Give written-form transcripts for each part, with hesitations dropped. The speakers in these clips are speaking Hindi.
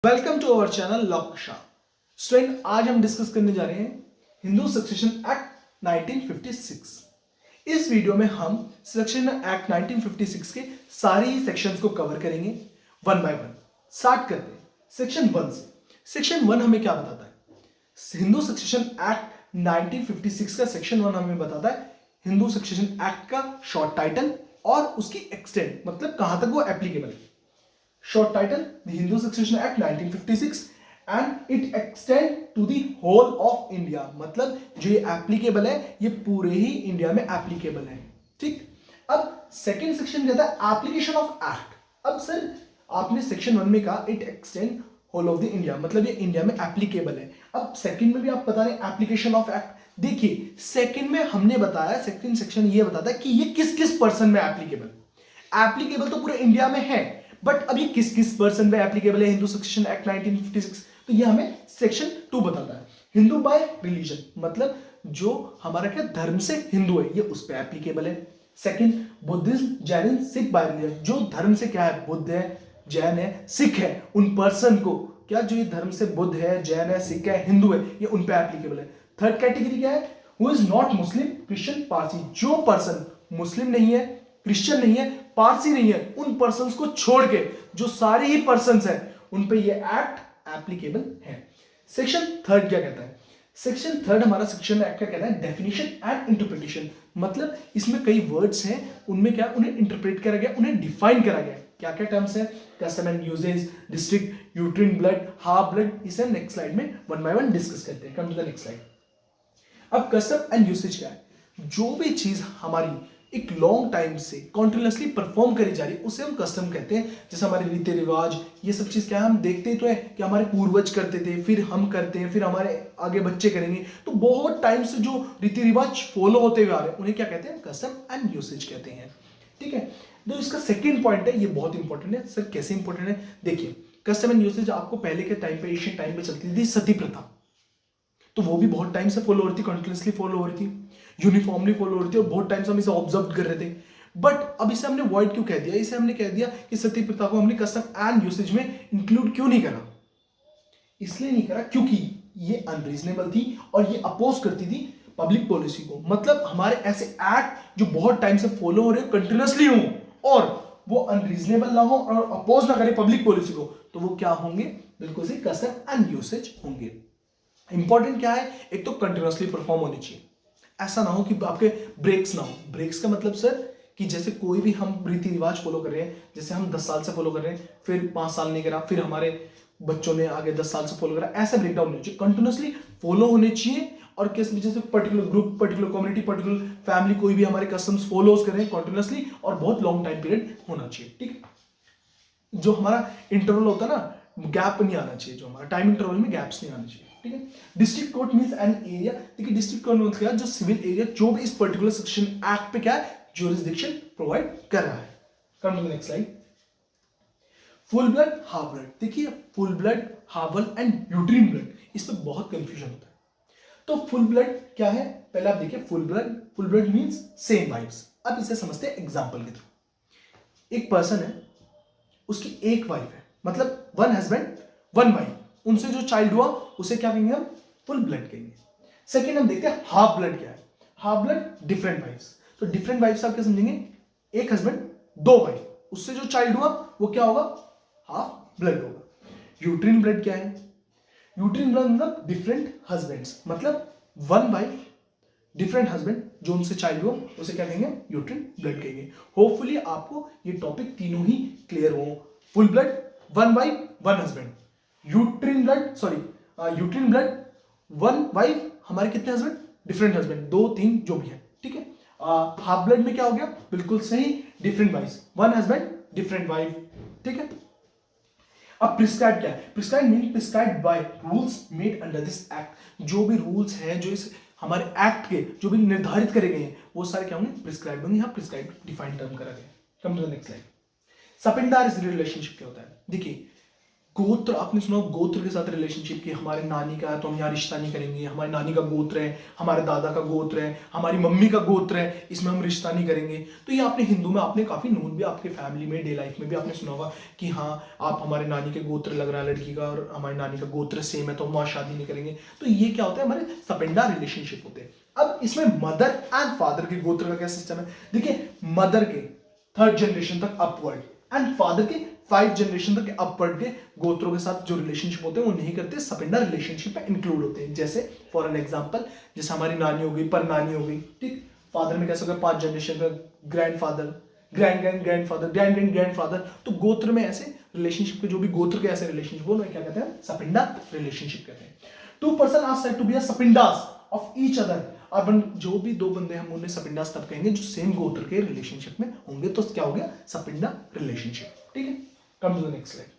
Welcome to our channel law कक्षा। स्टूडेंट, आज हम डिस्कस करने जा रहे हैं हिंदू सक्सेशन एक्ट 1956। इस वीडियो में हम सक्सेशन एक्ट 1956 के सारे ही सेक्शंस को कवर करेंगे वन बाय वन। स्टार्ट करते हैं सेक्शन 1 से। सेक्शन 1 हमें क्या बताता है? हिंदू सक्सेशन एक्ट 1956 का सेक्शन 1 हमें बताता है हिंदू सक्सेशन एक्ट का शॉर्ट टाइटल और उसकी एक्सटेंट, मतलब कहां तक वो एप्लीकेबल है। Short title: The Hindu Succession Act 1956 and it extend to the whole of India। मतलब जो ये एप्लीकेबल है ये पूरे ही इंडिया में एप्लीकेबल है। ठीक, अब सेकेंड सेक्शन कहता है एप्लीकेशन ऑफ एक्ट। अब सर आपने सेक्शन 1 में कहा it extend whole of the India, मतलब ये इंडिया में एप्लीकेबल है। अब सेकंड में भी आप बता रहे हैं एप्लीकेशन ऑफ एक्ट। देखिए सेकंड में हमने बताया, सेकंड सेक्शन ये बताता है कि ये किस किस पर्सन में एप्लीकेबल। एप्लीकेबल तो पूरे इंडिया में है, बट अब ये किस किस पर्सन पे एप्लीकेबल है हिंदू सक्सेशन एक्ट 1956, तो ये हमें सेक्शन 2 बताता है। हिंदू बाय रिलीजन, मतलब जो हमारा क्या धर्म से हिंदू है ये उस पे एप्लीकेबल है। Second, Buddhism Jainism Sikh bye religion, जो धर्म से क्या है, बुद्ध है, जैन है, सिख है, उन पर्सन को क्या, जो ये धर्म से बुद्ध है, जैन है, सिख है, हिंदू है, ये उन पे एप्लीकेबल है। थर्ड कैटेगरी क्या है? Who is not Muslim, Christian, Parsi, जो पर्सन मुस्लिम नहीं है, क्रिश्चियन नहीं है, पारसी नहीं है, उन पर्संस को छोड़ के जो सारे ही पर्संस हैं उन पे ये एक्ट एप्लीकेबल है। सेक्शन 3 क्या कहता है? सेक्शन 3 हमारा सेक्शन एक्ट का कहता है डेफिनेशन एंड इंटरप्रिटेशन, मतलब इसमें कई वर्ड्स हैं, उनमें क्या उन्हें इंटरप्रेट करा गया, उन्हें डिफाइन करा गया। क्या क्या टर्म्स है? Custom and usages, district, uterine blood, half blood. इसे नेक्स्ट स्लाइड में वन बाय वन डिस्कस करते हैं। Come to the next slide. अब कस्टम एंड यूसेज क्या है? जो भी चीज हमारी एक लॉन्ग टाइम से कॉन्टिन्यूसली परफॉर्म करी जा रही है उसे हम कस्टम कहते हैं। जैसे हमारे रीति रिवाज, ये सब चीज क्या है, हम देखते तो है कि हमारे पूर्वज करते थे, फिर हम करते हैं, फिर हमारे आगे बच्चे करेंगे, तो बहुत टाइम से जो रीति रिवाज फॉलो होते हुए आ रहे हैं उन्हें क्या कहते हैं? कस्टम एंड यूसेज कहते हैं। ठीक है, तो इसका सेकेंड पॉइंट है, ये बहुत इंपॉर्टेंट है। सर कैसे इंपॉर्टेंट है? देखिए कस्टम एंड यूसेज आपको पहले के टाइम पे, एशियन टाइम पे चलती थी सती प्रथा, तो वो भी बहुत टाइम से फॉलो हो रही थी, कंटिन्यूसली फॉलो हो रही थी, यूनिफॉर्मली फॉलो हो रही थी, और बहुत टाइम से हम इसे ऑब्जर्व कर रहे थे। बट अब इसे हमने वॉइड क्यों कह दिया? इसे हमने कह दिया कि सती प्रथा को हमने कस्टम एंड यूसेज में इंक्लूड क्यों नहीं करा? इसलिए नहीं करा क्योंकि ये अनरीजनेबल थी और ये अपोज करती थी पब्लिक पॉलिसी को। मतलब हमारे ऐसे एक्ट जो बहुत टाइम से फॉलो हो रहे हो, कंटिन्यूसली हो, और वो अनरीजनेबल ना हो और अपोज ना करे पब्लिक पॉलिसी को, तो वो क्या होंगे? बिल्कुल से कस्टम एंड यूसेज होंगे। इंपॉर्टेंट क्या है? एक तो कंटिन्यूसली परफॉर्म होनी चाहिए, ऐसा ना हो कि आपके ब्रेक्स ना हो। ब्रेक्स का मतलब सर कि जैसे कोई भी हम रीति रिवाज फॉलो कर रहे हैं, जैसे हम 10 साल से फॉलो कर रहे हैं, फिर 5 साल नहीं करा, फिर हमारे बच्चों ने आगे 10 साल से फॉलो करा, ऐसा ब्रेकडाउन नहीं चाहिए। कंटिन्यूसली फॉलो होने चाहिए, और किस जैसे particular group, particular community, particular family, कोई भी हमारे कस्टम्स फॉलोज कर रहे हैं कंटिन्यूसली, और बहुत लॉन्ग टाइम पीरियड होना चाहिए। ठीक, जो हमारा इंटरवल होता है ना, गैप नहीं आना चाहिए, जो हमारा टाइम इंटरवल में गैप्स नहीं आना चाहिए। ठीक है, district court means an area. देखिए डिस्ट्रिक्ट कोर्ट मतलब क्या? जो सिविल एरिया जो भी इस पर्टिकुलर सेक्शन एक्ट पे क्या है, ज्यूरिसडिक्शन प्रोवाइड कर रहा है। Come to the next slide. Full blood, half blood. देखिए full blood, half blood and uterine blood, इस पे बहुत कंफ्यूजन होता है। तो फुल ब्लड क्या है? पहले आप देखिए full blood means same wives. अब इसे समझते हैं एग्जांपल के थ्रू। एक पर्सन है, उसकी एक वाइफ है, मतलब वन हस्बैंड वन वाइफ, उनसे जो चाइल्ड हुआ उसे क्या कहेंगे हम? फुल ब्लड कहेंगे। सेकेंड हम देखते हैं हाफ ब्लड क्या है। Half blood different wives. तो डिफरेंट वाइफ्स आप क्या समझेंगे? एक हस्बैंड दो वाइफ, उससे जो चाइल्ड हुआ वो क्या होगा? हाफ ब्लड होगा। यूट्रिन ब्लड क्या है? यूट्रिन ब्लड मतलब डिफरेंट हस्बैंड्स, मतलब वन वाइफ डिफरेंट हस्बैंड, जो उनसे चाइल्ड हुआ उसे क्या कहेंगे? यूट्रिन ब्लड कहेंगे। होपफुली आपको ये टॉपिक तीनों ही क्लियर हो। Full blood, one wife one husband. Uterine blood one wife, हमारे कितने हस्बैंड? डिफरेंट हस्बैंड, 2 3 जो भी है। ठीक है। हाफ ब्लड में क्या हो गया? बिल्कुल सही, different wife, one husband different wife. ठीक है। अब प्रिस्क्राइब क्या है? Prescribe mean prescribe by rules made under this act. जो भी रूल्स हैं जो इस हमारे एक्ट के जो भी निर्धारित करे गए हैं वो सारे क्या होंगे? प्रिस्क्राइब होंगे। यहाँ प्रिस्क्राइब डिफाइंड टर्म करा गया। Come to the next slide. Sapinda relationship क्या होता है? देखिए गोत्र, आपने सुना गोत्र के साथ रिलेशनशिप की, हमारे नानी का है तो हम यहाँ रिश्ता नहीं करेंगे, हमारी नानी का गोत्र है, हमारे दादा का गोत्र है, हमारी मम्मी का गोत्र है, इसमें हम रिश्ता नहीं करेंगे। तो ये आपने हिंदू में आपने काफी नोन भी, आपके फैमिली में डे लाइफ में भी आपने सुना होगा कि हाँ आप हमारे नानी के गोत्र लग रहा है लड़की का और हमारी नानी का गोत्र सेम है तो हम वहाँ शादी नहीं करेंगे। तो ये क्या होता है, हमारे सपिंडा रिलेशनशिप होते हैं। अब इसमें मदर एंड फादर के गोत्र का क्या सिस्टम है, देखिए मदर के 3rd जनरेशन तक अपवर्ड एंड फादर के 5 जनरेशन तक अपवर्ड के गोत्रों के साथ जो रिलेशनशिप होते हैं वो नहीं करते, सपिंडा रिलेशनशिप में इंक्लूड होते हैं। जैसे फॉर एन एग्जांपल, जैसे हमारी नानी हो गई, पर नानी हो गई, ठीक, फादर में कैसे होगा 5 जनरेशन का, ग्रैंडफादर, ग्रैंडफादर, ग्रैंडफादर। तो गोत्र में ऐसे रिलेशनशिप के जो भी गोत्र के ऐसे रिलेशनशिप वो क्या कहते हैं, सपिंडा रिलेशनशिप कहते हैं। 2 person are said to be sapindas of each other. अब जो भी 2 बंदे हम उन्हें सपिंडास तब कहेंगे जो सेम गोत्र के रिलेशनशिप में होंगे, तो क्या हो गया, सपिंडा रिलेशनशिप। ठीक है, come to the next slide.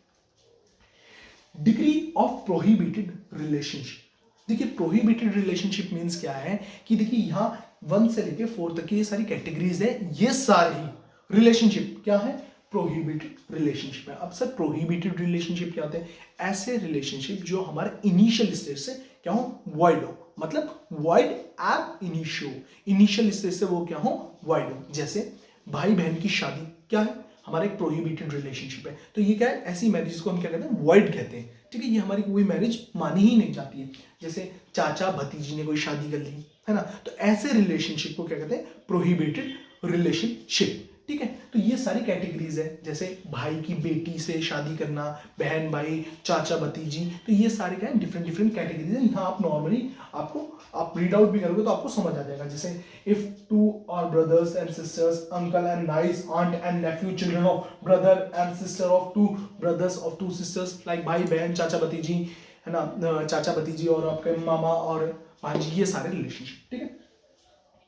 Degree of prohibited relationship. देखिए प्रोहिबिटेड रिलेशनशिप मींस क्या है कि देखिए यहां 1 से लेके 4 तक की ये सारी कैटेगरीज है, ये सारी रिलेशनशिप क्या है, प्रोहिबिटेड रिलेशनशिप है। अब सर प्रोहिबिटेड रिलेशनशिप क्या होते हैं, ऐसे रिलेशनशिप जो हमारे इनिशियल स्टेज से क्या हो, वॉइड हो, मतलब वॉइड एब इनिशियो, इनिशियल स्टेज से वो क्या हो, वॉइड हो। जैसे भाई बहन की शादी क्या है, हमारा एक प्रोहिबिटेड रिलेशनशिप है। तो ये क्या है, ऐसी मैरिज को हम क्या कहते हैं, वॉइड कहते हैं। ठीक है, ये हमारी कोई मैरिज मानी ही नहीं जाती है। जैसे चाचा भतीजी ने कोई शादी कर ली है ना, तो ऐसे रिलेशनशिप को क्या कहते हैं, प्रोहिबिटेड रिलेशनशिप। ठीक है, तो ये सारी कैटेगरीज है, जैसे भाई की बेटी से शादी करना, बहन भाई, चाचा भतीजी, तो ये सारे क्या है, डिफरेंट डिफरेंट कैटेगरीज है। यहाँ आप नॉर्मली आपको आप रीड आउट भी करोगे तो आपको समझ आ जाएगा। जैसे if 2 are brothers and sisters, uncle and niece aunt and nephew, children of brother and sister of 2 brothers of 2 sisters, like भाई बहन चाचा भतीजी है ना, चाचा भतीजी और आपके मामा और भांजी, ये सारे रिलेशनशिप। ठीक है,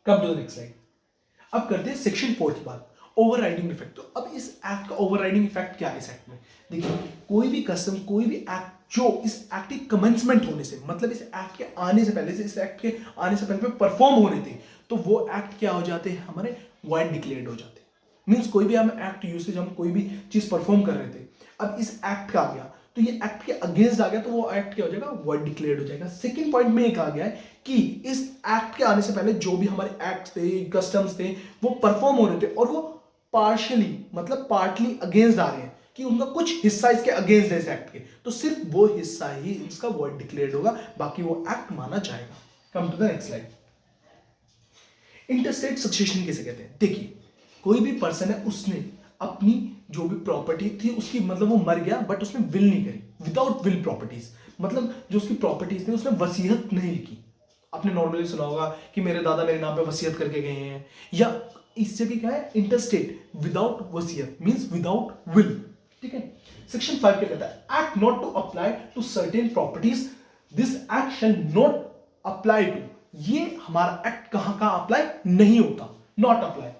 come to the next slide. अब करते हैं सेक्शन 4 की बात, ओवरराइडिंग इफेक्ट। तो अब इस एक्ट का ओवरराइडिंग इफेक्ट क्या है इस एक्ट में, देखिए कोई भी कस्टम, कोई भी एक्ट जो इस एक्ट के कमेंसमेंट होने से, मतलब इस एक्ट के आने से पहले से, इस एक्ट के आने से पहले परफॉर्म हो रहे थे, तो वो एक्ट क्या हो जाते हैं, हमारे वॉइड डिक्लेयर्ड हो जाते हैं। मींस कोई भी हम एक्ट यूसेज, हम कोई भी चीज परफॉर्म कर रहे थे, अब इस एक्ट का आ गया तो ये एक्ट के अगेंस्ट आ गया, तो वो एक्ट क्या हो जाएगा, वॉइड डिक्लेयर्ड हो जाएगा। सेकंड पॉइंट में एक आ गया है कि इस एक्ट के आने से पहले जो भी हमारे एक्ट थे, कस्टम्स थे, वो परफॉर्म हो रहे थे और वो पार्शियली, मतलब पार्टली अगेंस्ट आ रहे हैं, कि उनका कुछ हिस्सा इसके अगेंस्ट है इस एक्ट के, तो सिर्फ वो हिस्सा ही इसका वॉइड डिक्लेयर्ड होगा, बाकी वो एक्ट माना जाएगा। Come to the next slide. Interstate succession किसे कहते हैं, देखिए कोई भी पर्सन है, उसने अपनी जो भी प्रॉपर्टी थी उसकी, मतलब वो मर गया बट उसने विल नहीं करी, विदाउट विल प्रॉपर्टीज, मतलब जो उसकी प्रॉपर्टीज थी उसने वसीयत नहीं लिखी। आपने नॉर्मली सुना होगा कि मेरे दादा मेरे नाम पे वसीयत करके गए हैं, या इस जगह क्या है, इंटरस्टेट विदाउट वसीयत मींस विदाउट विल। ठीक है, सेक्शन 5 क्या कहता है, act not to apply to certain properties, this act shall not apply to. ये हमारा एक्ट कहां का अप्लाई नहीं होता, नॉट अप्लाई।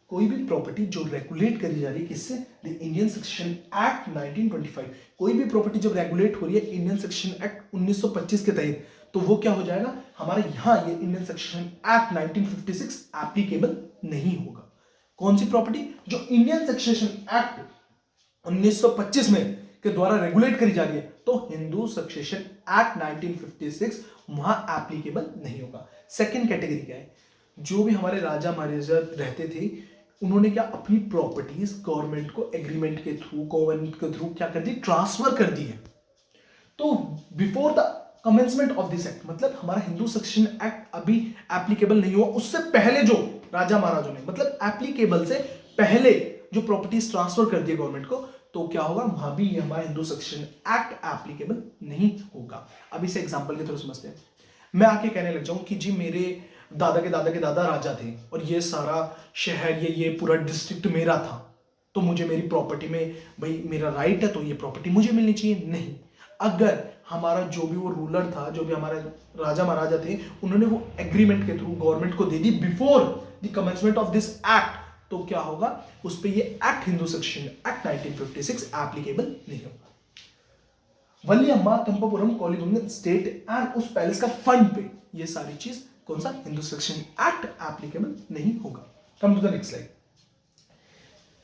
कोई भी प्रॉपर्टी जो रेगुलेट करी जा रही है किससे, द इंडियन सेक्शन एक्ट 1925, कोई भी प्रॉपर्टी जब रेगुलेट हो रही है इंडियन सेक्शन एक्ट 1925 के तहत, तो वो क्या हो जाएगा, हमारे यहां ये इंडियन सेक्शन एक्ट 1956 एप्लीकेबल नहीं होगा। कौन सी प्रॉपर्टी, जो इंडियन सेक्शन एक्ट 1925 में के द्वारा रेगुलेट करी जा रही है, तो हिंदू सक्सेशन एक्ट 1956 वहां एप्लीकेबल नहीं होगा। सेकंड कैटेगरी क्या है, जो भी हमारे राजा महाराजा रहते थे, उन्होंने क्या अपनी प्रॉपर्टीज गवर्नमेंट को एग्रीमेंट के थ्रू, गवर्नमेंट के थ्रू क्या कर दी, ट्रांसफर कर दी है। तो before the commencement of this act, मतलब हमारा हिंदू सक्सेशन एक्ट अभी एप्लीकेबल नहीं हुआ, उससे पहले जो राजा महाराजों ने, मतलब एप्लीकेबल से पहले जो प्रॉपर्टीज ट्रांसफर कर दिए गवर्नमेंट को, तो क्या होगा, वहां भी हमारा हिंदू सक्सेशन एक्ट एप्लीकेबल नहीं होगा। अब इसे एग्जांपल के थ्रू समझते हैं। मैं आके कहने लग जाऊं कि जी मेरे दादा के दादा के दादा राजा थे और ये सारा शहर, ये पूरा डिस्ट्रिक्ट मेरा था, तो मुझे मेरी प्रॉपर्टी में भाई मेरा राइट है, तो ये प्रॉपर्टी मुझे मिलनी चाहिए। नहीं, अगर हमारा जो भी वो रूलर था, जो भी हमारे राजा महाराजा थे, उन्होंने वो एग्रीमेंट के थ्रू गवर्नमेंट को दे दी before the commencement of this act, तो क्या होगा, उस पे ये act Hindu section act 1956 applicable नहीं होगा। वल्लियम्मा तंपापुरम कॉलीबंगन स्टेट एंड उस पैलेस का फंड पे, ये सारी चीज कौन सा, हिंदू सेक्शन एक्ट एप्लीकेबल नहीं होगा। Come to the next slide.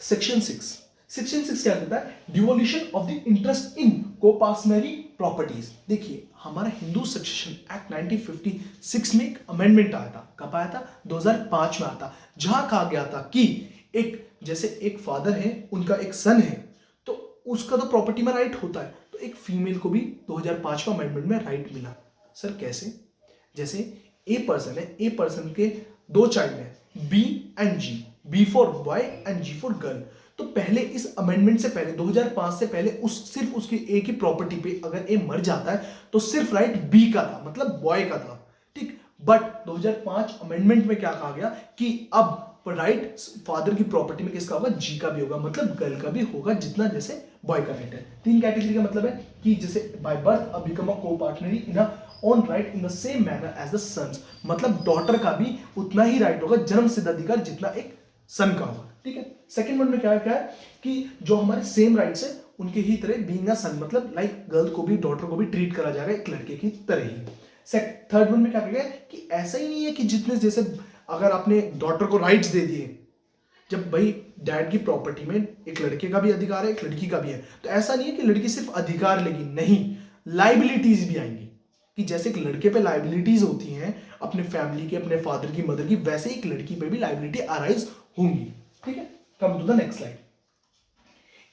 Section 6, section 6 क्या कहता है? Devolution of the interest in coparcenary properties. देखिए हमारा हिंदू सक्सेशन एक्ट 1956 में एक अमेंडमेंट आया था। कब आया था? 2005 में आया था, जहां कहा गया था कि एक जैसे एक फादर है, उनका एक सन है, तो उसका तो प्रॉपर्टी में राइट होता है, तो एक फीमेल को भी 2005 में अमेंडमेंट में राइट मिला। सर कैसे? जैसे ए पर्सन है, ए पर्सन के दो चाइल्ड हैं, B and G, B for boy and G for girl. तो पहले इस अमेंडमेंट से पहले 2005 से पहले सिर्फ उसकी ए की प्रॉपर्टी पे अगर ए मर जाता है तो सिर्फ राइट बी का था, मतलब बॉय का था, ठीक। बट 2005 अमेंडमेंट में क्या कहा गया कि अब राइट फादर की प्रॉपर्टी में किसका होगा? जी का भी होगा, मतलब गर्ल का भी होगा, जितना जैसे बॉय का राइट है। तीन कैटेगरी का मतलब है कि जैसे by birth a become a copartnery in a own right in the same manner as the sons, मतलब डॉटर का भी उतना ही राइट होगा, जन्म सिद्ध अधिकार जितना एक सन का होगा, ठीक है। सेकंड वन में क्या है कि जो हमारे सेम राइट्स है उनके ही तरह बीइंग अ सन, मतलब लाइक गर्ल को भी, डॉटर को भी ट्रीट करा जाएगा एक लड़के की तरह ही। थर्ड वन में क्या कहेगा कि ऐसा ही नहीं है कि जितने जैसे अगर आपने डॉटर को राइट्स दे दिए, जब भाई डैड की प्रॉपर्टी में एक लड़के का भी अधिकार है, एक लड़की का भी है, तो ऐसा नहीं है कि लड़की सिर्फ अधिकार लेगी, नहीं, लाइबिलिटीज भी आएंगी, कि जैसे एक लड़के पे लाइबिलिटीज होती हैं अपने फैमिली के, अपने फादर की, मदर की, वैसे एक लड़की पे भी लाइबिलिटी अराइज होंगी, ठीक है। Come to the next slide.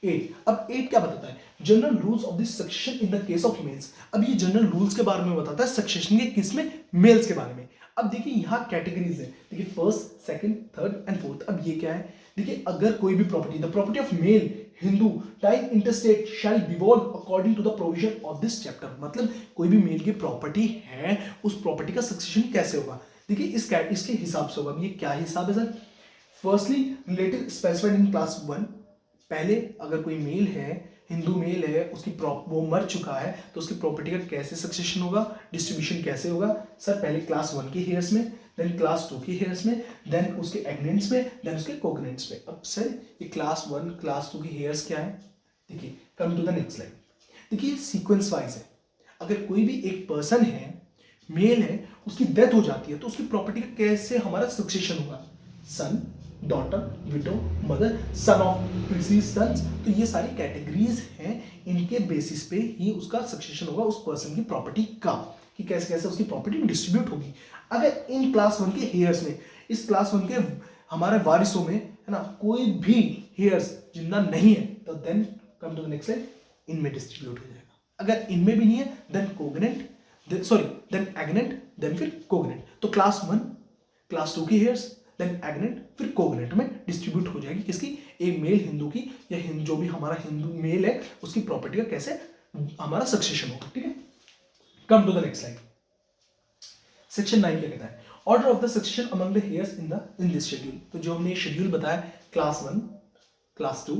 8। अब 8 क्या बताता है? General rules of this succession in the case of males. अब ये जनरल रूल्स के बारे में बताता है सक्सेशन के किस में? मेल्स के बारे में। अब देखिए यहां कैटेगरीज है, देखिए first, second, third and fourth. अब ये क्या है? देखिए अगर कोई भी property, the property of male Hindu dying interstate shall devolve according to the provision of this chapter, मतलब कोई भी मेल की प्रॉपर्टी है, उस प्रॉपर्टी का सक्सेशन कैसे होगा? देखिए इसके हिसाब से होगा। ये क्या हिसाब है sir? Firstly related specified in class 1। पहले अगर कोई मेल है, हिंदू मेल है, उसकी वो मर चुका है, तो उसकी प्रॉपर्टी का कैसे सक्सेशन होगा, डिस्ट्रीब्यूशन कैसे होगा? सर पहले क्लास 1 के हेयर्स में, देन क्लास 2 के हेयर्स में, देन उसके एग्नेंट्स में, देन उसके कोगनेंट्स में। अब सर ये क्लास 1 क्लास 2 के हेयर्स क्या है? देखिए come to the next slide. देखिए सीक्वेंस वाइज है। अगर कोई भी एक पर्सन है, मेल है, उसकी डेथ हो जाती है, तो उसकी प्रॉपर्टी का कैसे हमारा सक्सेशन होगा? Son, daughter, widow, mother, son of predeceased sons. तो ये सारी कैटेगरीज हैं, इनके बेसिस पे ही उसका सक्सेशन होगा उस पर्सन की प्रॉपर्टी का, कि कैसे कैसे उसकी प्रॉपर्टी डिस्ट्रीब्यूट होगी। अगर इन क्लास 1 के हेयर्स में, इस क्लास 1 के हमारे वारिसों में, है ना, कोई भी हेयर्स जिंदा नहीं है, तो then come to the next slide, इनमें डिस्ट्रीब्यूट हो जाएगा। अगर इनमें भी नहीं है, then cognate, then agnate, then फिर कोगनेंट। तो क्लास 1 क्लास 2 की हेयर्स, देन एग्नेंट, फिर कोगनेंट में डिस्ट्रीब्यूट हो जाएगी किसकी? एक मेल हिंदू की, या जो भी हमारा हिंदू मेल है उसकी प्रॉपर्टी का कैसे हमारा सक्सेशन होगा, ठीक है। Come to the next slide. Section 9 क्या कहता है? Order of the succession among the heirs in this schedule. तो जो हमने शेड्यूल बताया, class 1 class 2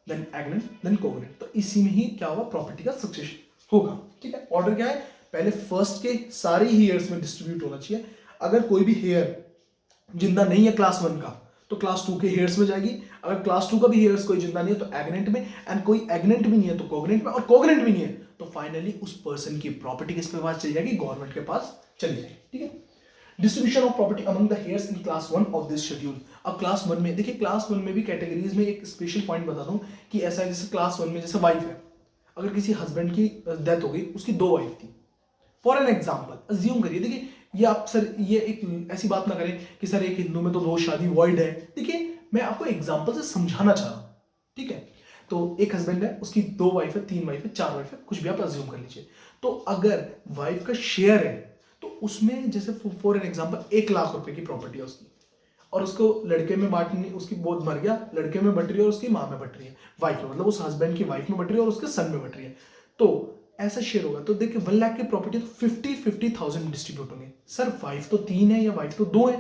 then agnate then cognate, तो इसी में ही क्या होगा? प्रॉपर्टी का सक्सेशन होगा, ठीक है। ऑर्डर क्या है? पहले फर्स्ट के सारे ही हेयर्स में डिस्ट्रीब्यूट होना चाहिए। अगर कोई भी हेयर जिंदा नहीं है क्लास 1 का, तो क्लास 2 के हेयर्स में जाएगी। अगर क्लास 2 का भी हेयर्स कोई जिंदा नहीं है तो एग्नेंट में, एंड कोई एग्नेंट भी नहीं है तो कोगनेंट में, और कोगनेंट भी नहीं है तो फाइनली उस पर्सन की प्रॉपर्टी किसके पास चली जाएगी? गवर्नमेंट के पास चली जाएगी, ठीक है। Distribution of property among the heirs in class 1 of this schedule. अब क्लास 1 में देखिए, क्लास 1 में भी कैटेगरीज में एक स्पेशल पॉइंट बता दूं कि ऐसा है, जैसे क्लास 1 में जैसे वाइफ है, अगर किसी हस्बैंड की डेथ हो गई, उसकी 2 वाइफ थी, फॉर एन एग्जाम्पल अज्यूम करिए। देखिए ये आप सर ये एक ऐसी बात ना करें कि सर एक हिंदू में तो 2 शादी वॉइड है। देखिए मैं आपको एग्जाम्पल से समझाना चाह रहा हूं, ठीक है। तो एक हस्बैंड है, उसकी 2 वाइफ है, 3 वाइफ है, 4 वाइफ है, कुछ भी आप अज्यूम कर लीजिए। तो अगर वाइफ का शेयर है तो उसमें जैसे फॉर एन एग्जाम्पल 1 लाख रुपए की प्रॉपर्टी है उसकी, और उसको लड़के में बांटनी, उसकी बहुत मर गया, लड़के में बट रही है और उसकी माँ में बट रही है, वाइफ में, मतलब उस हस्बैंड की वाइफ में बट रही है और उसके सन में बट रही है, तो ऐसा शेयर होगा। तो देखिए 1 लाख की प्रॉपर्टी तो 50,000 डिस्ट्रीब्यूट होंगे। सर वाइफ तो 3 है या वाइफ तो 2 है,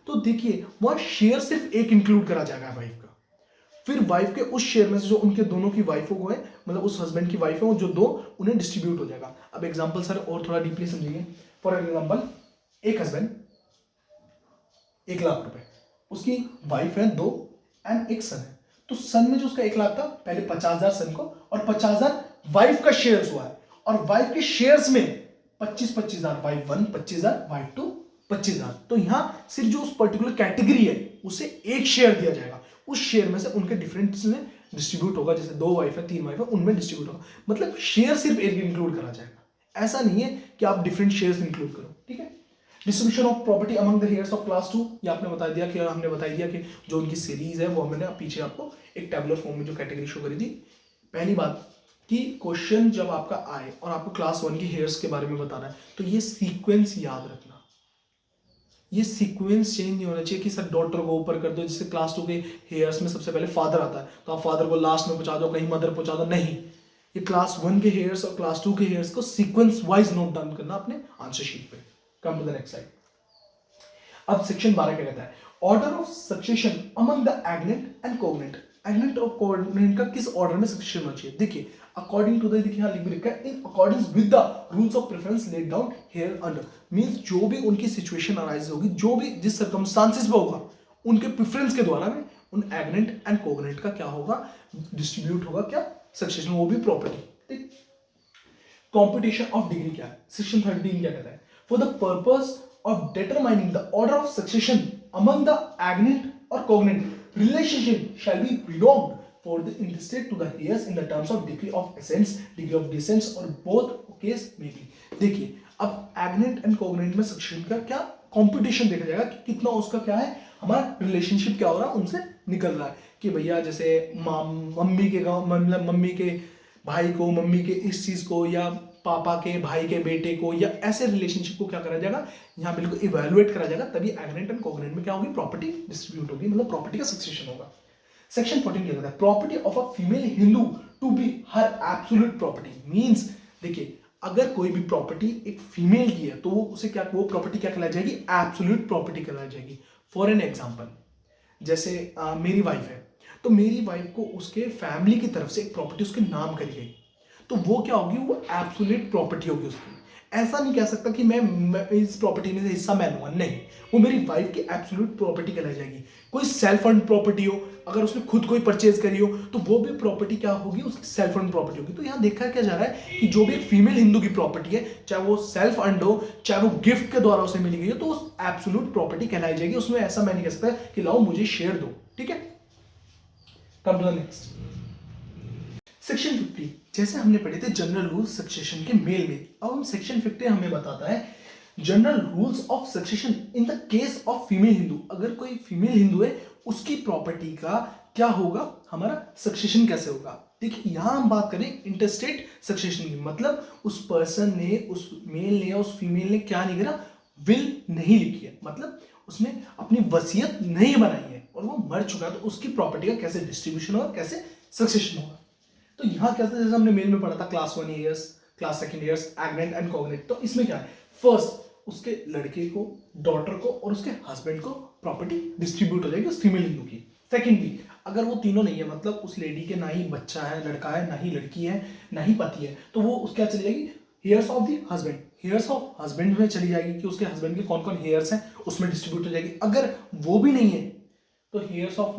तो देखिए वहां शेयर सिर्फ एक इंक्लूड करा जाएगा वाइफ का, फिर वाइफ के उस शेयर में से जो उनके दोनों की वाइफों को है, मतलब उस हस्बैंड की वाइफ है, वो जो 2 उन्हें डिस्ट्रीब्यूट हो जाएगा। अब एग्जांपल सर और थोड़ा डीपली समझिए। फॉर एग्जांपल एक हस्बैंड 1 लाख रुपए, उसकी वाइफ है 2 एंड एक सन है, तो सन में जो उसका 1 लाख था, पहले 50,000 सन को और 50,000 वाइफ का शेयर्स हुआ है, और वाइफ के शेयर्स में 25,000 वाइफ 1, 25,000 वाइफ 2, 25,000। तो यहां सिर्फ जो उस पर्टिकुलर कैटेगरी है उसे एक शेयर दिया जाएगा, उस शेयर में से उनके डिफरेंस में डिस्ट्रीब्यूट होगा, जैसे 2 वाइफ है 3 वाइफ है उनमें डिस्ट्रीब्यूट होगा, मतलब शेयर सिर्फ एक इंक्लूड करा जाएगा। ऐसा नहीं है कि आप डिफरेंट शेयर्स इंक्लूड करो, ठीक है। Distribution of property among the heirs of class 2, ये आपने बता दिया कि हमने बता दिया कि जो उनकी सीरीज है वो हमने पीछे आपको एक टेबुलर फॉर्म में जो कैटेगरी शो करी थी। पहली बात कि क्वेश्चन जब आपका आए और आपको क्लास 1 की हेयर्स के बारे में बताना है तो ये सीक्वेंस याद रखना, ये सीक्वेंस चेंज नहीं होना चाहिए कि सर डॉटर को ऊपर कर दो, जैसे क्लास 2 के हेयर्स में सबसे पहले फादर आता है तो आप फादर को लास्ट में पहुंचा दो, कहीं मदर पहुंचा दो, नहीं। ये क्लास 1 के हेयर्स और क्लास 2 के हेयर्स को सीक्वेंस वाइज नोट डाउन करना अपने आंसर शीट पे। Come to the next slide. अब सेक्शन 12 क्या कहता है, order of succession among the agnate and cognate. Agnate और कोग्नेट का किस ऑर्डर में सक्सेशन होना चाहिए, देखिए अकॉर्डिंग टू द, देखिए यहां लिख भी रखा है, in according with the rules of preference laid down here under. Means जो भी उनकी सिचुएशन अराइज होगी, जो भी जिस सर्कमस्टांसेस में होगा, उनके प्रेफरेंस के द्वारा में उन एग्नेट एंड कोग्नेट का क्या होगा, डिस्ट्रीब्यूट होगा क्या सक्सेशन, वो भी प्रॉपर्टी, ठीक। कॉम्पिटिशन ऑफ डिग्री क्या है, सेक्शन 13 क्या कहता है, for the purpose of determining the order of succession among the agnate or cognate, relationship shall be belonged for the intestate to the heirs in the terms of degree of ascent, degree of descent or both case may be। देखिए अब एग्नेट एंड कोग्नेट में सक्सेशन का क्या कंपटीशन देखा जाएगा कि कितना उसका क्या है, हमारा रिलेशनशिप क्या हो रहा है, उनसे निकल रहा है कि भैया जैसे मम्मी के मतलब मम्मी के भाई को, मम्मी के इस चीज को, या पापा के भाई के बेटे को, या ऐसे रिलेशनशिप को क्या करा जाएगा यहाँ बिल्कुल इवैल्यूएट करा जाएगा, तभी एग्नेट एंड कोग्नेट में क्या होगी, प्रॉपर्टी डिस्ट्रीब्यूट होगी, मतलब प्रॉपर्टी का सक्सेशन होगा। सेक्शन 14 क्या कहता है, property of a female Hindu to be her absolute property. Means देखिए अगर कोई भी प्रॉपर्टी एक फीमेल की है तो वो उसे क्या, वो प्रॉपर्टी क्या कहलाई जाएगी, एब्सोल्यूट प्रॉपर्टी कहलाई जाएगी। फॉर एन एग्जांपल, जैसे मेरी वाइफ है तो मेरी वाइफ को उसके फैमिली की तरफ से एक प्रॉपर्टी उसके नाम करी गई तो वो क्या होगी, वो एब्सोल्यूट प्रॉपर्टी होगी उसकी। ऐसा नहीं कह सकता कि मैं इस प्रॉपर्टी में से हिस्सा मैं लूंगा, नहीं, वो मेरी वाइफ की एब्सोल्यूट प्रॉपर्टी कहलाई जाएगी। कोई सेल्फ फंड प्रॉपर्टी हो, अगर उसने खुद कोई परचेज करी हो तो वो भी प्रॉपर्टी क्या होगी, उसकी सेल्फ फंड प्रॉपर्टी होगी। तो यहाँ देखा क्या जा रहा है कि जो भी एक फीमेल हिंदू की प्रॉपर्टी है, चाहे वो सेल्फ फंड हो, चाहे वो गिफ्ट के द्वारा उसे मिली गई हो, तो उस एब्सोल्यूट प्रॉपर्टी कहलाई जाएगी। उसमें ऐसा मैं नहीं कह सकता कि लाओ मुझे शेयर दो, ठीक है। Come to the next section 50, जैसे हमने पढ़े थे जनरल रूल्स सक्सेशन के मेल में, अब हम सेक्शन 50 हमें बताता है general rules of succession in the case of female Hindu. अगर कोई फीमेल हिंदू है उसकी प्रॉपर्टी का क्या होगा, हमारा सक्सेशन कैसे होगा। देखिए यहां हम बात करें इंटरस्टेट सक्सेशन की, मतलब उस पर्सन ने, उस मेल ने, उस फीमेल ने क्या नहीं करा, विल नहीं लिखी है, मतलब उसने अपनी वसीयत नहीं बनाई है और वो मर चुका है, तो उसकी प्रॉपर्टी का कैसे डिस्ट्रीब्यूशन होगा, कैसे सक्सेशन होगा। तो यहाँ क्या था, जैसे हमने मेल में पढ़ा था class 1 years, class 2 years, agnate and cognate. तो इसमें क्या है, फर्स्ट उसके लड़के को, डॉटर को और उसके हस्बैंड को प्रॉपर्टी डिस्ट्रीब्यूट हो जाएगी उस फीमेल हिंदू की। सेकेंडली अगर वो तीनों नहीं है, मतलब उस लेडी के ना ही बच्चा है, लड़का है, ना ही लड़की है, ना ही पति है, तो वो उसके क्या चली जाएगी, hairs of the husband, hairs of husband में चली जाएगी कि उसके हस्बैंड के कौन कौन हेयर्स हैं उसमें डिस्ट्रीब्यूट हो जाएगी। अगर वो भी नहीं है तो hairs of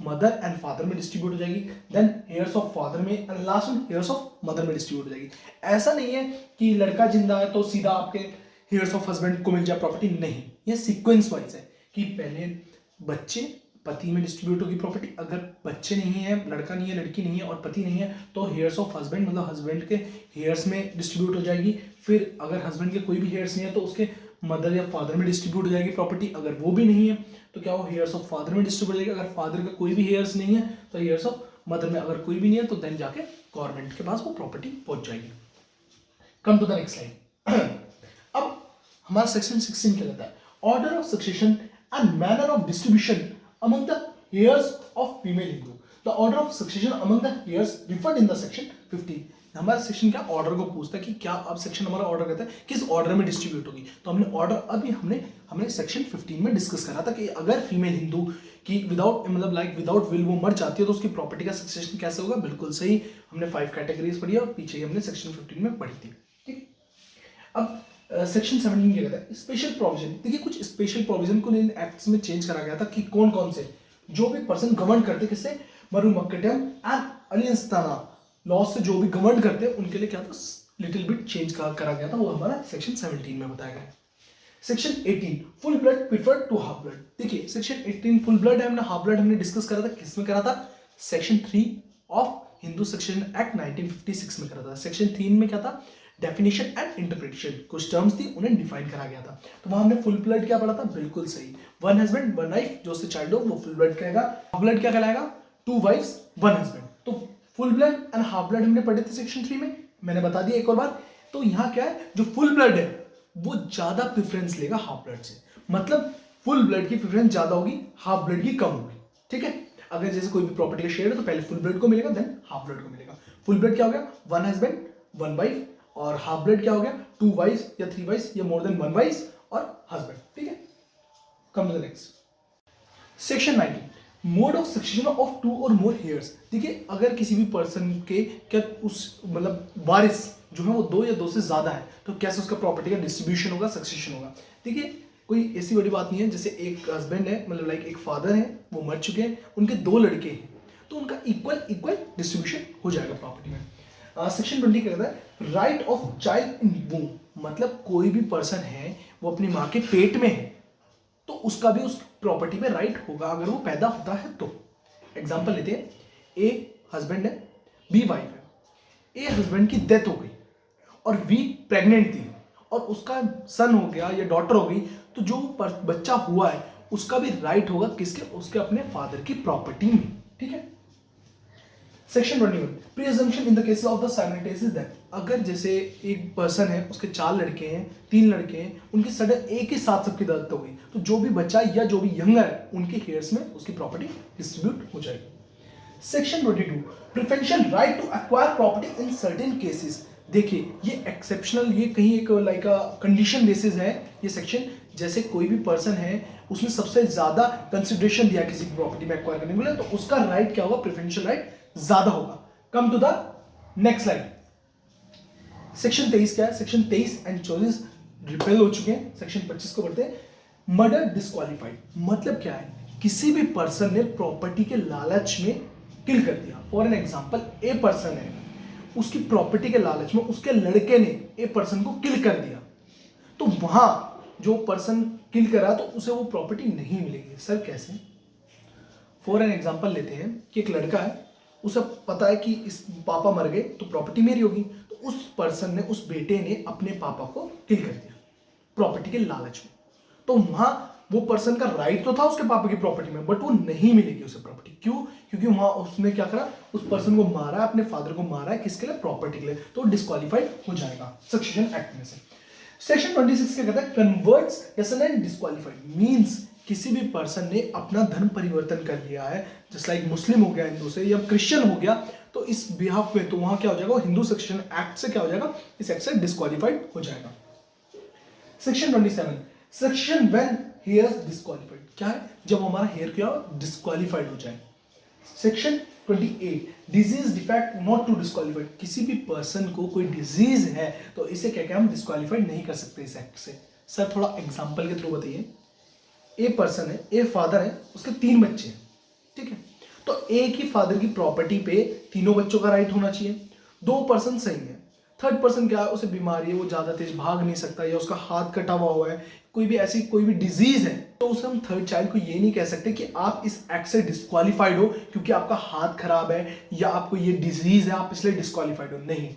mother and father में डिस्ट्रीब्यूट हो जाएगी, देन हेयर्स ऑफ फादर में, एंड लास्ट में हेयर्स ऑफ मदर में डिस्ट्रीब्यूट हो जाएगी। ऐसा नहीं है कि लड़का जिंदा है तो सीधा आपके हेयर्स ऑफ हस्बैंड को मिल जाए प्रॉपर्टी, नहीं, ये सीक्वेंस वाइज है कि पहले बच्चे, पति में डिस्ट्रीब्यूट होगी प्रॉपर्टी, अगर बच्चे नहीं है, लड़का नहीं है, लड़की नहीं है और पति नहीं है तो हेयर्स ऑफ हस्बैंड मतलब हस्बैंड के हेयर्स में डिस्ट्रीब्यूट हो जाएगी। फिर अगर हस्बैंड के कोई भी हेयर्स नहीं है तो उसके मदर या फादर में डिस्ट्रीब्यूट हो जाएगी प्रॉपर्टी, अगर वो भी नहीं है तो क्या वो हेयर्स ऑफ फादर में डिस्ट्रीब्यूट हो जाएगी। अगर फादर का कोई भी हेयर्स नहीं है तो हेयर्स ऑफ मदर में, अगर कोई भी नहीं है तो देन जाके गवर्नमेंट के पास वो प्रॉपर्टी पहुंच जाएगी। Come to the next slide. अब हमारा सेक्शन 16 क्या कहता है, order of succession and manner of distribution among the heirs of female Hindu. The order of succession among the heirs referred in the section 15। हमारा सेक्शन क्या ऑर्डर को पूछता है कि क्या अब सेक्शन हमारा ऑर्डर कहता है किस ऑर्डर में डिस्ट्रीब्यूट होगी। तो हमने ऑर्डर अभी हमने सेक्शन 15 में डिस्कस करा था कि अगर फीमेल हिंदू की विदाउट मतलब लाइक विदाउट विल वो मर जाती है तो उसकी प्रॉपर्टी का सक्सेशन कैसे होगा। बिल्कुल सही, हमने 5 कैटेगरीज पढ़ी और पीछे ही हमने सेक्शन 15 में पढ़ी थी। ठीक, अब सेक्शन 17 क्या कहता है, स्पेशल प्रोविजन। देखिए कुछ स्पेशल प्रोविजन को इन एक्ट्स में चेंज करा गया था कि कौन कौन से जो भी पर्सन गवर्न करते किससे, मरुमक्कटम एंड अलियंस्ताना लॉ से जो भी गवर्न करते हैं उनके लिए क्या था, लिटिल बिट चेंज करा गया था, वो हमारा सेक्शन 17 में बताया गया है। Section 18 full blood preferred to half blood. देखिए section 18 full blood and half blood हमने डिस्कस करा था, किसमें करा था, section 3 of Hindu succession act 1956 में करा था। सेक्शन 3 में क्या था, डेफिनेशन एंड इंटरप्रिटेशन, कुछ टर्म्स थी उन्हें डिफाइन करा गया था। तो वहां हमने फुल ब्लड क्या पढ़ा था, बिल्कुल सही, वन हस्बैंड वन वाइफ, जो उससे चाइल्ड हो वो फुल ब्लड कहेगा। हाफ ब्लड क्या कहलाएगा, टू वाइफ्स वन हस्बैंड। तो full blood and half blood हमने पढ़े थे सेक्शन 3 में, मैंने बता दिया एक और बार। तो यहाँ क्या है, जो फुल ब्लड है वो ज्यादा प्रेफरेंस लेगा हाफ ब्लड से, मतलब फुल ब्लड की प्रेफरेंस ज्यादा होगी, हाफ ब्लड की कम होगी। ठीक है, अगर जैसे कोई भी प्रॉपर्टी का शेयर है तो पहले फुल ब्लड को मिलेगा, देन हाफ ब्लड को मिलेगा। फुल ब्लड क्या हो गया, वन हस्बैंड वन वाइफ, और हाफ ब्लड क्या हो गया, टू वाइफ्स या थ्री वाइफ्स या मोर देन वन वाइफ्स और हस्बैंड। ठीक है, come to the next. Section 19, mode of succession of two or more hairs. देखिए, अगर किसी भी पर्सन के क्या उस मतलब वारिस जो है वो दो या दो से ज्यादा है तो कैसे उसका प्रॉपर्टी का डिस्ट्रीब्यूशन होगा, सक्सेशन होगा। देखिए, कोई ऐसी बड़ी बात नहीं है, जैसे एक हस्बैंड है, मतलब लाइक एक फादर है, वो मर चुके हैं, उनके दो लड़के हैं, तो उनका इक्वल डिस्ट्रीब्यूशन हो जाएगा प्रॉपर्टी में। सेक्शन 20 कहता है राइट ऑफ चाइल्ड इन वूम, मतलब कोई भी पर्सन है वो अपनी माँ के पेट में है तो उसका भी उस प्रॉपर्टी में राइट होगा अगर वो पैदा होता है तो। एग्जांपल लेते हैं, ए हस्बैंड है, बी वाइफ है। ए हस्बैंड की डेथ हो गई और बी प्रेग्नेंट थी और उसका सन हो गया या डॉटर हो गई, तो जो बच्चा हुआ है उसका भी राइट होगा किसके, उसके अपने फादर की प्रॉपर्टी में। ठीक है। Section 21, presumption in the cases of the simultaneous death. अगर जैसे एक पर्सन है, उसके 4 लड़के हैं, 3 लड़के हैं, उनकी सडन एक ही साथ सबकी डेथ हो गई, तो जो भी बच्चा या जो भी यंगर है उनके हेयर्स में उसकी प्रॉपर्टी डिस्ट्रीब्यूट हो जाएगी। Section 22, preferential right to acquire property in certain cases. देखिए, ये एक्सेप्शनल, ये कहीं एक लाइक कंडीशन बेसिस है ये सेक्शन। जैसे कोई भी पर्सन है, उसने सबसे ज्यादा कंसिडरेशन दिया किसी प्रॉपर्टी में एक्वायर करने के लिए, तो उसका राइट क्या होगा, प्रेफरेंशियल राइट ज्यादा होगा। Come to the next slide. Section 23 क्या है, सेक्शन 23 एंड 24 रिपेल हो चुके हैं। सेक्शन 25 को पढ़ते हैं। मर्डर डिस्क्वालीफाइड, मतलब क्या है, किसी भी पर्सन ने प्रॉपर्टी के लालच में किल कर दिया। For an example, a person है, उसकी प्रॉपर्टी के लालच में उसके लड़के ने ए पर्सन को किल कर दिया, तो वहां जो पर्सन किल करा तो उसे वो प्रॉपर्टी नहीं मिलेगी। सर कैसे? फॉर एन एग्जांपल लेते हैं कि एक लड़का है, उसे पता है कि इस पापा मर गए तो प्रॉपर्टी मेरी होगी, तो उस पर्सन ने, उस बेटे ने अपने पापा को किल कर दिया प्रॉपर्टी के लालच में, तो वहां वो पर्सन का राइट तो था उसके पापा की प्रॉपर्टी में, बट वो नहीं मिलेगी उसे प्रॉपर्टी। क्यों? क्योंकि वहां उसने क्या करा, उस पर्सन को मारा, अपने फादर को मारा है, किसके लिए, प्रॉपर्टी के लिए, तो डिस्क्वालीफाइड हो जाएगा सक्सेशन एक्ट में से। सेक्शन 26 क्या कहता है, converts essence and disqualified, means किसी भी पर्सन ने अपना धर्म परिवर्तन कर लिया है, जस्ट लाइक मुस्लिम हो गया हिंदू से या क्रिश्चियन हो गया, तो इस बिहाफ में तो वहां क्या हो जाएगा, हिंदू सेक्शन एक्ट से क्या हो जाएगा, इस एक्ट से डिस्क्वालीफाइड हो जाएगा। Section 27, section when heirs disqualified, क्या है, जब हमारा हेयर क्या डिस्क्वालीफाइड हो जाए। Section 28, disease defect not to disqualified, किसी भी पर्सन को कोई डिजीज है तो इसे क्या क्या हम डिस्क्वालीफाइड नहीं कर सकते इस एक्ट से। सर थोड़ा एग्जांपल के थ्रू बताइए। ए पर्सन है, ए फादर है, उसके 3 बच्चे हैं, ठीक है, तो एक ही फादर की प्रॉपर्टी पे तीनों बच्चों का राइट होना चाहिए। 2 पर्सन सही है, थर्ड पर्सन क्या है, उसे बीमारी है, वो ज्यादा तेज भाग नहीं सकता या उसका हाथ कटा हुआ है, कोई भी ऐसी कोई भी डिजीज है, तो उसे हम थर्ड चाइल्ड को ये नहीं कह सकते कि आप इस एक्ट से डिस्क्वालीफाइड हो क्योंकि आपका हाथ खराब है या आपको ये डिजीज है आप इसलिए डिस्क्वालीफाइड हो। नहीं,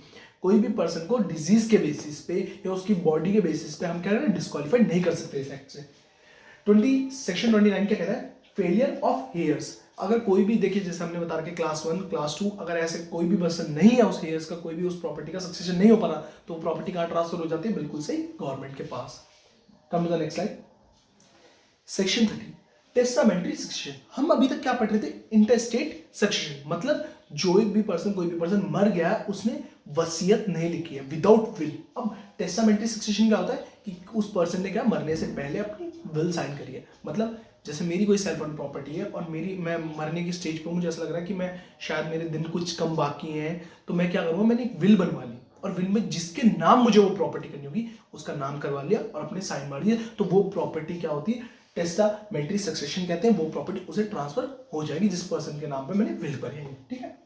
कोई भी पर्सन को डिजीज के बेसिस पे या उसकी बॉडी के बेसिस पे हम कह रहे हैं डिस्क्वालीफाइड नहीं कर सकते इस एक्ट से। सेक्शन 29 क्या कहता है, फेलियर ऑफ हेयर्स, अगर कोई भी, देखिए जैसे हमने बता रखा क्लास 1 क्लास 2, अगर ऐसे कोई भी पर्सन नहीं है उस हेयर्स का, कोई भी उस प्रॉपर्टी का सक्सेशन नहीं हो पा रहा, तो प्रॉपर्टी कहां ट्रांसफर हो जाती है, बिल्कुल सही, गवर्नमेंट के पास। Come to the next slide. Section 30, testamentary succession. हम अभी तक क्या पढ़ रहे थे, इंटरस्टेट सक्सेशन, मतलब जो कोई भी पर्सन मर गया, उसने वसीयत नहीं लिखी है, विदाउट विल। अब टेस्टामेंट्री सक्सेशन क्या होता है कि उस पर्सन ने क्या मरने से पहले अपनी विल साइन करी है, मतलब जैसे मेरी कोई सेल्फ ओन प्रॉपर्टी है और मैं मरने की स्टेज पर मुझे ऐसा लग रहा है कि मैं शायद मेरे दिन कुछ कम बाकी हैं, तो मैं क्या करूँगा, मैंने एक विल बनवा ली और विल में जिसके नाम मुझे वो प्रॉपर्टी करनी होगी उसका नाम करवा लिया और अपने साइन मार दिया, तो वो प्रॉपर्टी क्या होती है, टेस्टामेंट्री सक्सेशन कहते हैं। वो प्रॉपर्टी उसे ट्रांसफर हो जाएगी जिस पर्सन के नाम पे मैंने विल करी है, ठीक है।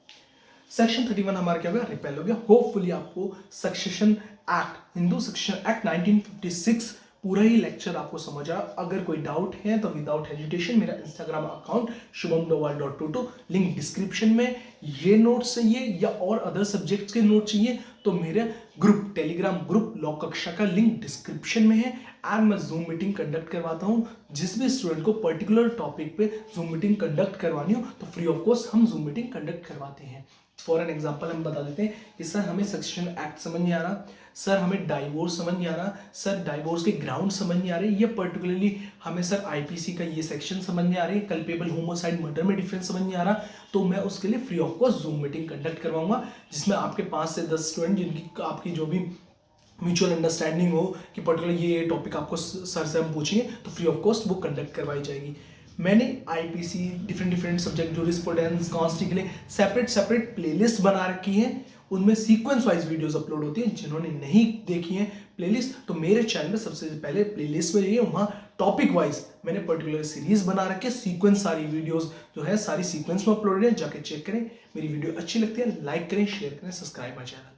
सेक्शन 31 हमारा क्या हो गया, रिपेल हो गया। होपफुली आपको succession act, Hindu succession act 1956 पूरा ही लेक्चर आपको समझ आया। अगर कोई डाउट है तो विदाउट हेजिटेशन मेरा Instagram account shubhamdowal.22 link description में। ये नोट्स चाहिए या और अदर सब्जेक्ट्स के नोट चाहिए तो मेरे ग्रुप टेलीग्राम ग्रुप लॉ कक्षा का लिंक डिस्क्रिप्शन में है। एंड मैं जूम मीटिंग कंडक्ट करवाता हूँ। जिस भी स्टूडेंट को पर्टिकुलर टॉपिक पे जूम मीटिंग कंडक्ट करवानी हो तो फ्री ऑफ कॉस्ट हम जूम मीटिंग कंडक्ट करवाते हैं। फॉर एन एग्जाम्पल हम बता देते हैं कि सर हमें सक्सेशन एक्ट समझ नहीं आ रहा, सर हमें डाइवोर्स समझ नहीं आ रहा, सर डाइवोर्स के ग्राउंड समझ नहीं आ रहे, ये पर्टिकुलरली हमें सर आईपीसी का ये सेक्शन समझ नहीं आ रही, कल्पेबल होमोसाइड मर्डर में डिफरेंस समझ नहीं आ रहा, तो मैं उसके लिए free of cost zoom meeting conduct करवाऊंगा जिसमें आपके 5 से 10 स्टूडेंट जिनकी आपकी जो भी म्यूचुअल अंडरस्टैंडिंग हो कि पर्टिकुलर ये टॉपिक आपको सर से हम पूछेंगे तो फ्री ऑफ कॉस्ट वो कंडक्ट करवाई जाएगी। मैंने आईपीसी डिफरेंट सब्जेक्ट जूरिस्प्रूडेंस कॉन्स्टी के लिए सेपरेट प्लेलिस्ट बना रखी है। उनमें सीक्वेंस वाइज वीडियोस अपलोड होती हैं। जिन्होंने नहीं देखी है प्लेलिस्ट तो मेरे चैनल में सबसे पहले प्लेलिस्ट में जाइए, वहाँ टॉपिक वाइज मैंने पर्टिकुलर सीरीज बना रखी है। सीक्वेंस सारी वीडियोस जो है सारी सीक्वेंस में अपलोड है, जाके चेक करें। मेरी वीडियो अच्छी लगती है लाइक करें, शेयर करें, सब्सक्राइब माय चैनल।